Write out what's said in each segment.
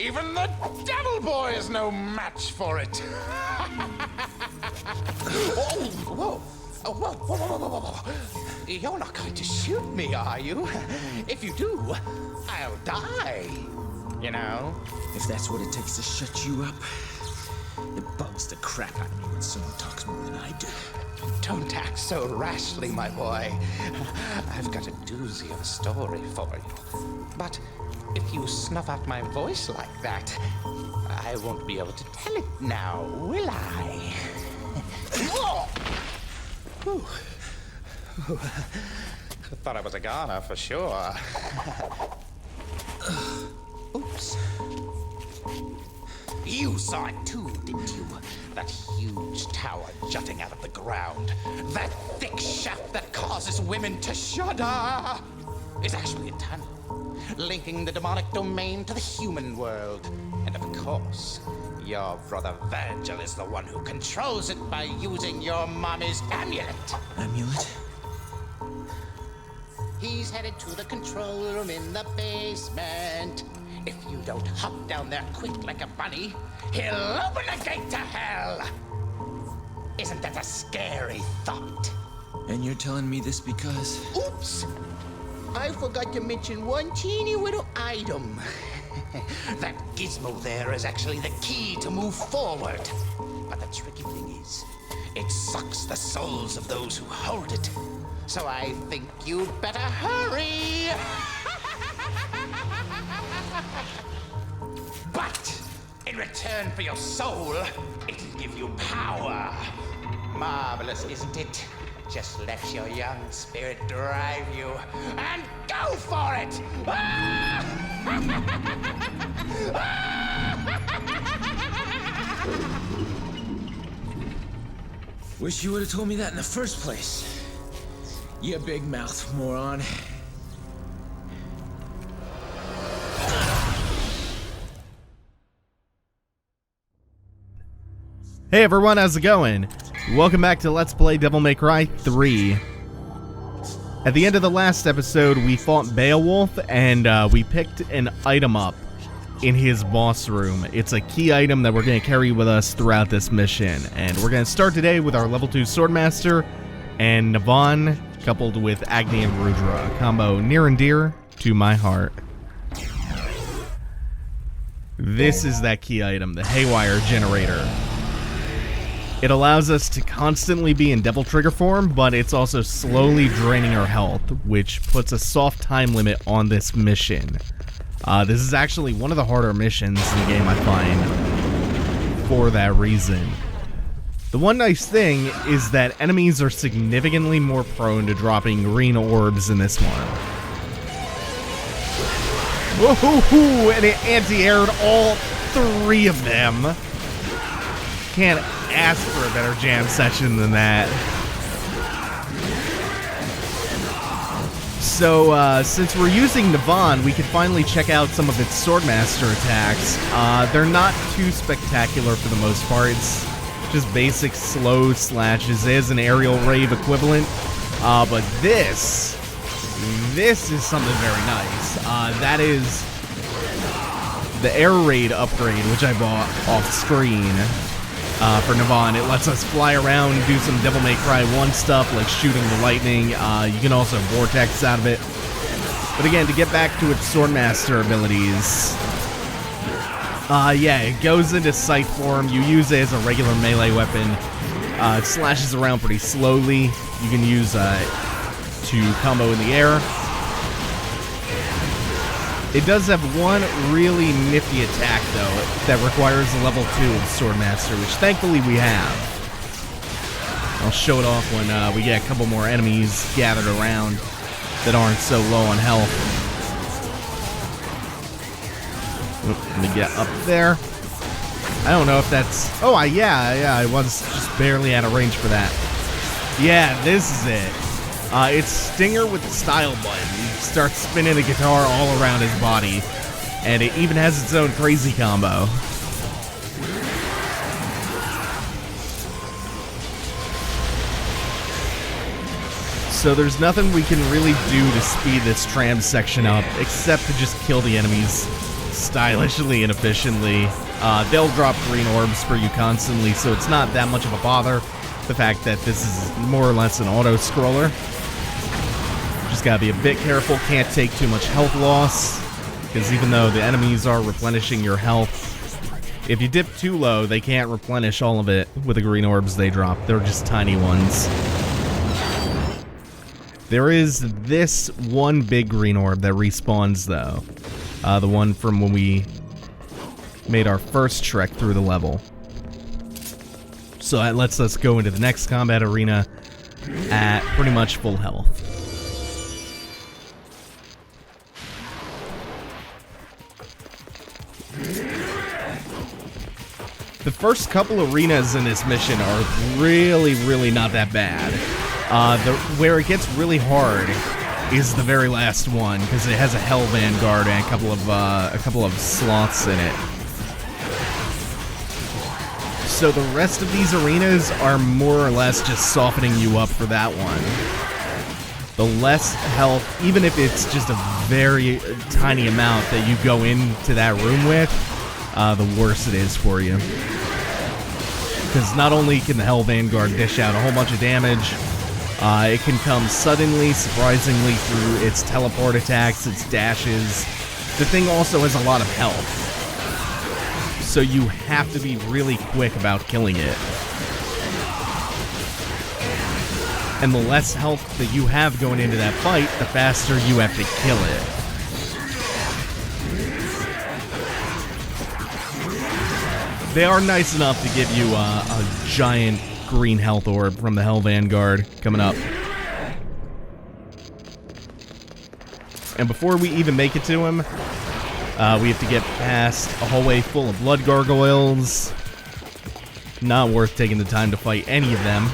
Even the devil boy is no match for it. Whoa. Oh, whoa. You're not going to shoot me, are you? If you do, I'll die. You know? If that's what it takes to shut you up, it bugs the crap out of me when someone talks more than I do. Don't act so rashly, my boy. I've got a doozy of a story for you. But if you snuff out my voice like that, I won't be able to tell it now, will I? Whew. Thought I was a goner for sure. Oops. You saw it too, didn't you? That huge tower jutting out of the ground. That thick shaft that causes women to shudder is actually a tunnel linking the demonic domain to the human world. And of course, your brother Vergil is the one who controls it by using your mommy's amulet. Amulet? He's headed to the control room in the basement. If you don't hop down there quick like a bunny, he'll open the gate to hell. Isn't that a scary thought? And you're telling me this because... Oops! I forgot to mention one teeny little item. That gizmo there is actually the key to move forward. But the tricky thing is, it sucks the souls of those who hold it. So I think you'd better hurry. But in return for your soul, it'll give you power. Marvelous, isn't it? Just let your young spirit drive you, and go for it! Wish you would have told me that in the first place. You big mouth moron. Hey everyone, how's it going? Welcome back to Let's Play Devil May Cry 3. At the end of the last episode, we fought Beowulf, and we picked an item up in his boss room. It's a key item that we're going to carry with us throughout this mission. And we're going to start today with our level 2 Swordmaster and Navon, coupled with Agni and Rudra. A combo near and dear to my heart. This is that key item, the Haywire Generator. It allows us to constantly be in Devil Trigger form, but it's also slowly draining our health, which puts a soft time limit on this mission. This is actually one of the harder missions in the game, I find, for that reason. The one nice thing is that enemies are significantly more prone to dropping green orbs in this one. Woohoo! And it anti-aired all 3 of them. Can't ask for a better jam session than that. So, since we're using Navon, we can finally check out some of its Swordmaster attacks. They're not too spectacular for the most part. It's just basic slow slashes. It is an aerial rave equivalent. But this is something very nice. That is the air raid upgrade, which I bought off screen. For Navon. It lets us fly around and do some Devil May Cry 1 stuff, like shooting the lightning. You can also vortex out of it. But again, to get back to its Swordmaster abilities, yeah, it goes into sight form. You use it as a regular melee weapon. It slashes around pretty slowly. You can use to combo in the air. It does have one really nifty attack, though, that requires a level 2 of Swordmaster, which thankfully we have. I'll show it off when we get a couple more enemies gathered around that aren't so low on health. Oop, let me get up there. I don't know if that's... Oh, yeah, I was just barely out of range for that. Yeah, this is it. It's Stinger with the style button. He starts spinning the guitar all around his body, and it even has its own crazy combo. So there's nothing we can really do to speed this tram section up, except to just kill the enemies stylishly and efficiently. They'll drop green orbs for you constantly, so it's not that much of a bother. The fact that this is more or less an auto-scroller. Just gotta be a bit careful, can't take too much health loss, because even though the enemies are replenishing your health, if you dip too low, they can't replenish all of it with the green orbs they drop. They're just tiny ones. There is this one big green orb that respawns, though. The one from when we made our first trek through the level. So that lets us go into the next combat arena at pretty much full health. The first couple arenas in this mission are really not that bad. Where it gets really hard is the very last one, because it has a Hell Vanguard and a couple of sloths in it. So the rest of these arenas are more or less just softening you up for that one. The less health, even if it's just a very tiny amount that you go into that room with, the worse it is for you. Because not only can the Hell Vanguard dish out a whole bunch of damage, it can come suddenly, surprisingly, through its teleport attacks, its dashes. The thing also has a lot of health, so you have to be really quick about killing it. And the less health that you have going into that fight, the faster you have to kill it. They are nice enough to give you a giant green health orb from the Hell Vanguard coming up. And before we even make it to him, we have to get past a hallway full of blood gargoyles. Not worth taking the time to fight any of them.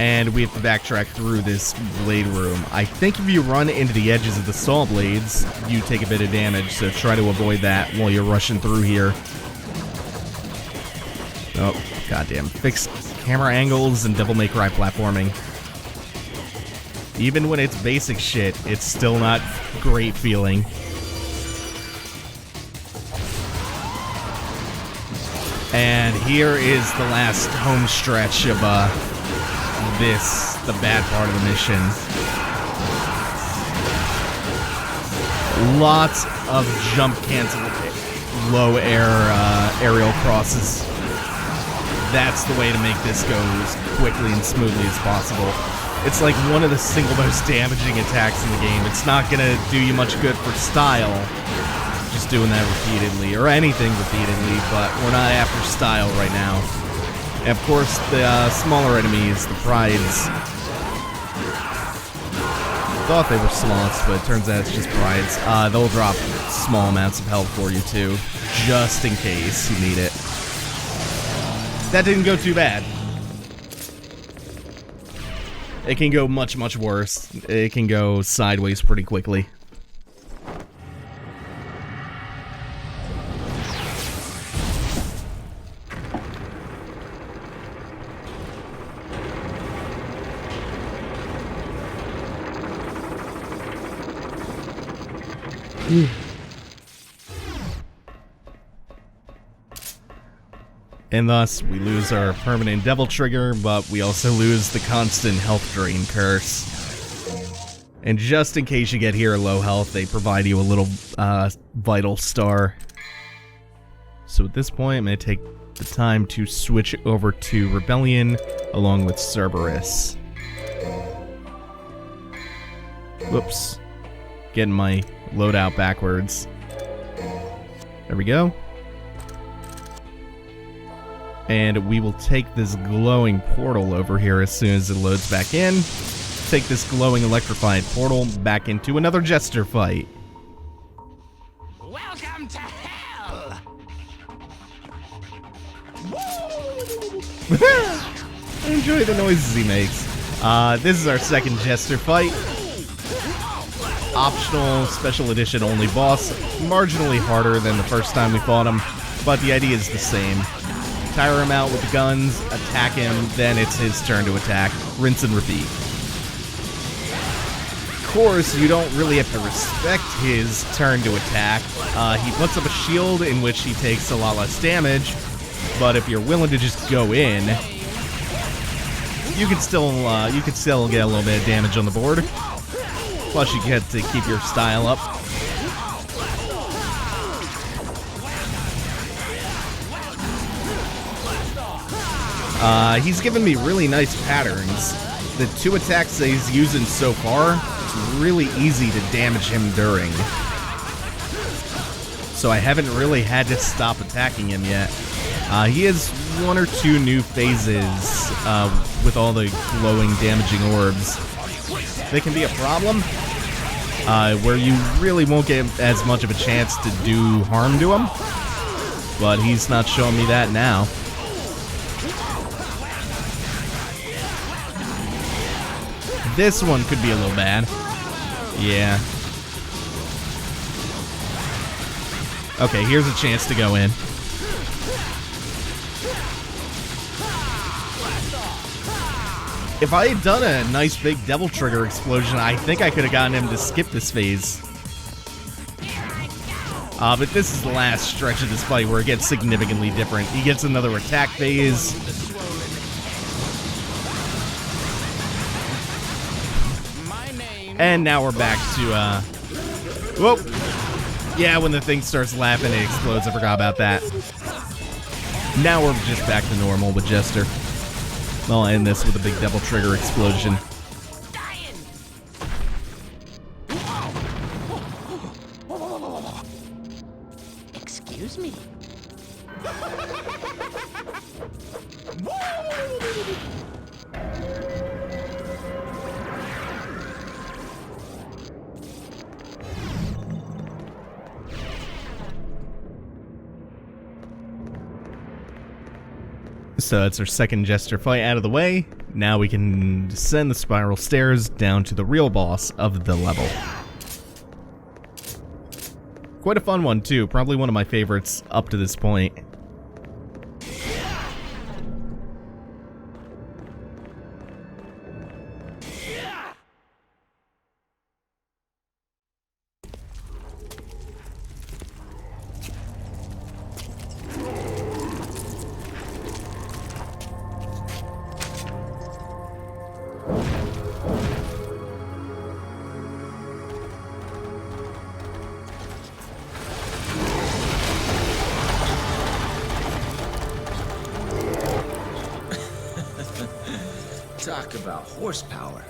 And we have to backtrack through this blade room. I think if you run into the edges of the saw blades, you take a bit of damage, so try to avoid that while you're rushing through here. Oh, goddamn. Fix camera angles and Devil May Cry platforming. Even when it's basic shit, it's still not great feeling. And here is the last home stretch of, the bad part of the mission. Lots of jump cancel, low air aerial crosses. That's the way to make this go as quickly and smoothly as possible. It's like one of the single most damaging attacks in the game. It's not gonna do you much good for style, just doing that repeatedly, or anything repeatedly, but we're not after style right now. And of course, the smaller enemies, the prides. Thought they were sloths, but it turns out it's just prides. They'll drop small amounts of health for you too, just in case you need it. That didn't go too bad. It can go much worse. It can go sideways pretty quickly. And thus, we lose our permanent devil trigger, but we also lose the constant health drain curse. And just in case you get here at low health, they provide you a little vital star. So at this point, I'm going to take the time to switch over to Rebellion along with Cerberus. Whoops. Getting my loadout backwards. There we go. And we will take this glowing portal over here as soon as it loads back in. Take this glowing electrified portal back into another Jester fight. Welcome to hell! I enjoy the noises he makes. This is our second Jester fight. Optional, special edition only boss. Marginally harder than the first time we fought him, but the idea is the same. Tire him out with the guns, attack him, then it's his turn to attack. Rinse and repeat. course, you don't really have to respect his turn to attack. He puts up a shield in which he takes a lot less damage, but if you're willing to just go in, you can still get a little bit of damage on the board. Plus, you get to keep your style up. He's given me really nice patterns. The 2 attacks that he's using so far, it's really easy to damage him during. So I haven't really had to stop attacking him yet. He has 1 or 2 new phases with all the glowing, damaging orbs. They can be a problem, where you really won't get as much of a chance to do harm to him. But he's not showing me that now. This one could be a little bad. Yeah. Okay, here's a chance to go in. If I had done a nice big Devil Trigger explosion, I think I could have gotten him to skip this phase. But this is the last stretch of this fight where it gets significantly different. He gets another attack phase. And now we're back to, whoa. Yeah, when the thing starts laughing, it explodes. I forgot about that. Now we're just back to normal with Jester. I'll end this with a big Devil Trigger explosion. Excuse me. So that's our second Jester fight out of the way. Now we can descend the spiral stairs down to the real boss of the level. Quite a fun one too, probably one of my favorites up to this point. Talk about horsepower.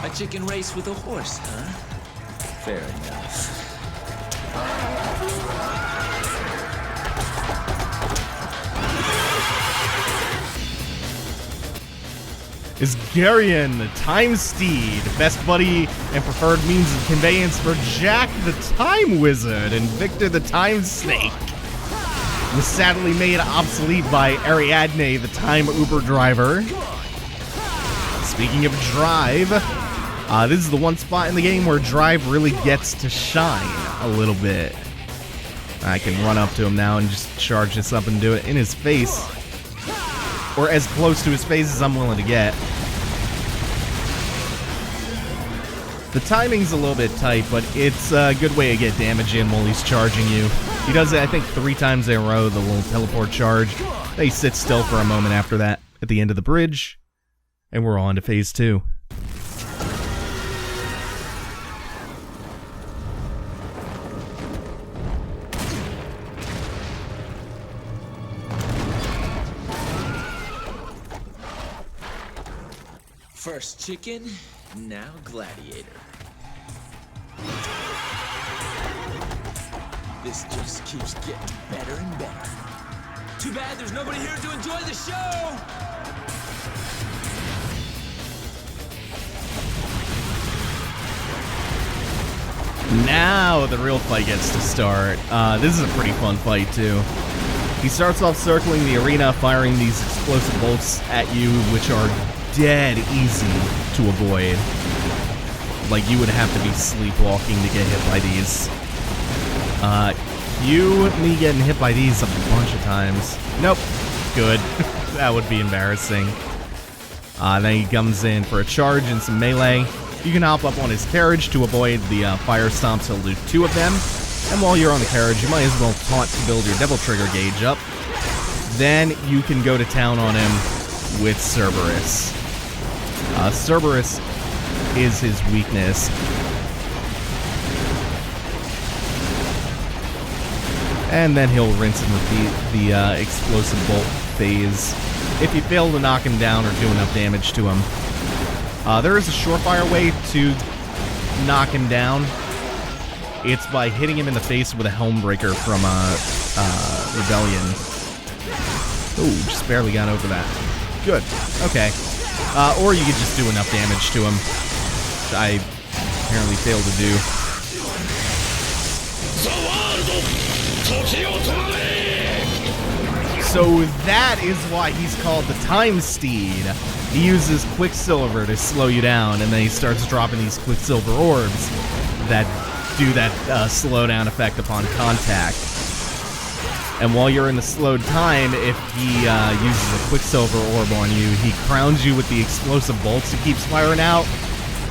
A chicken race with a horse, huh? Fair enough. Is Geryon, the Time Steed, best buddy and preferred means of conveyance for Jack the Time Wizard and Victor the Time Snake. Was sadly made obsolete by Ariadne, the Time Uber driver. Speaking of drive, this is the one spot in the game where drive really gets to shine a little bit. I can run up to him now and just charge this up and do it in his face. Or as close to his face as I'm willing to get. The timing's a little bit tight, but it's a good way to get damage in while he's charging you. He does it, I think, 3 times in a row, the little teleport charge. They sit still for a moment after that at the end of the bridge, and we're on to phase 2. First chicken, now gladiator. This just keeps getting better and better. Too bad there's nobody here to enjoy the show! Now the real fight gets to start. This is a pretty fun fight, too. He starts off circling the arena, firing these explosive bolts at you, which are dead easy to avoid. Like, you would have to be sleepwalking to get hit by these. Me getting hit by these a bunch of times. Nope. Good. That would be embarrassing. Then he comes in for a charge and some melee. You can hop up on his carriage to avoid the fire stomps. He'll do 2 of them. And while you're on the carriage, you might as well taunt to build your Devil Trigger gauge up. Then you can go to town on him with Cerberus. Cerberus is his weakness. And then he'll rinse and repeat the explosive bolt phase if you fail to knock him down or do enough damage to him. There is a surefire way to knock him down. It's by hitting him in the face with a Helmbreaker from Rebellion. Ooh, just barely got over that. Good. Okay. Or you could just do enough damage to him, which I apparently failed to do. So that is why he's called the Time Steed. He uses Quicksilver to slow you down, and then he starts dropping these Quicksilver orbs that do that slowdown effect upon contact. And while you're in the slowed time, if he uses a Quicksilver orb on you, he crowns you with the explosive bolts he keeps firing out,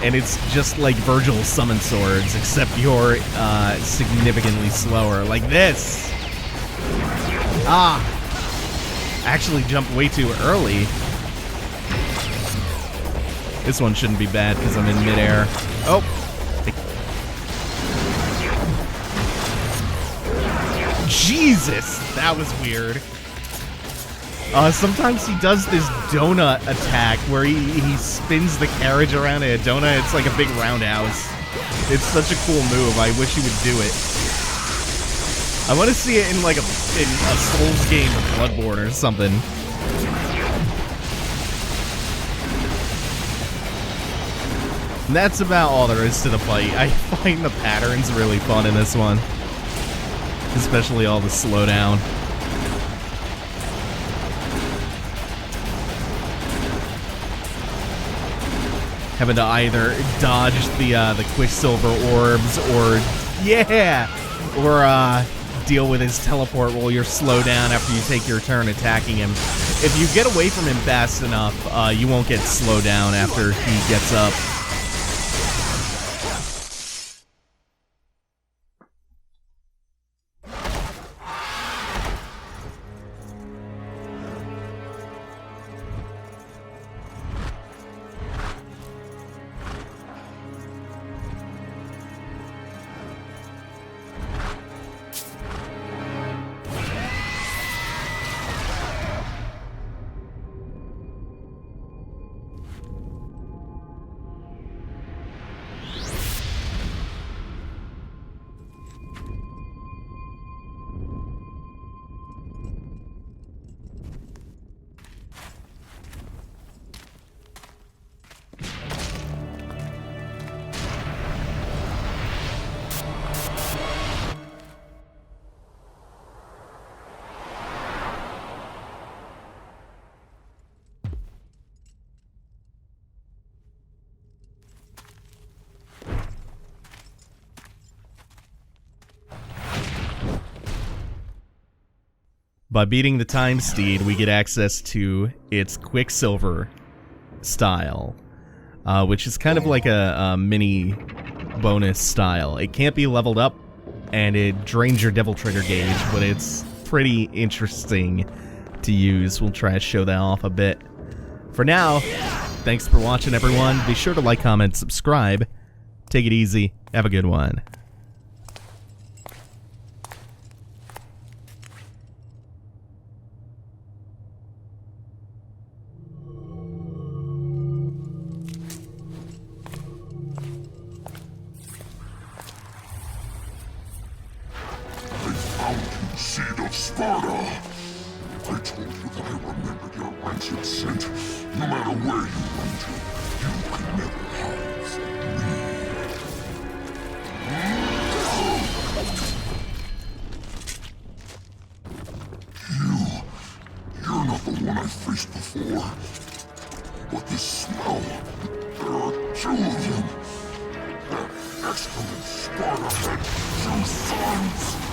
and it's just like Vergil's summon swords, except you're significantly slower, like this. I actually jumped way too early. This one shouldn't be bad because I'm in midair. Oh. Jesus, that was weird. Sometimes he does this donut attack where he spins the carriage around in a donut. It's like a big roundhouse. It's such a cool move. I wish he would do it. I want to see it in like a Souls game or Bloodborne or something. And that's about all there is to the fight. I find the patterns really fun in this one. Especially all the slowdown. Having to either dodge the Quicksilver orbs or deal with his teleport while you're slowed down after you take your turn attacking him. If you get away from him fast enough, you won't get slowed down after he gets up. By beating the Time Steed, we get access to its Quicksilver style, which is kind of like a mini bonus style. It can't be leveled up, and it drains your Devil Trigger gauge, but it's pretty interesting to use. We'll try to show that off a bit. For now, thanks for watching, everyone. Be sure to like, comment, subscribe. Take it easy. Have a good one. Seed of Sparta! I told you that I remembered your rancid scent. No matter where you run to, you could never hide from me. You're not the one I faced before. But this smell, there are 2 of them. That excellent Sparta had 2 sons.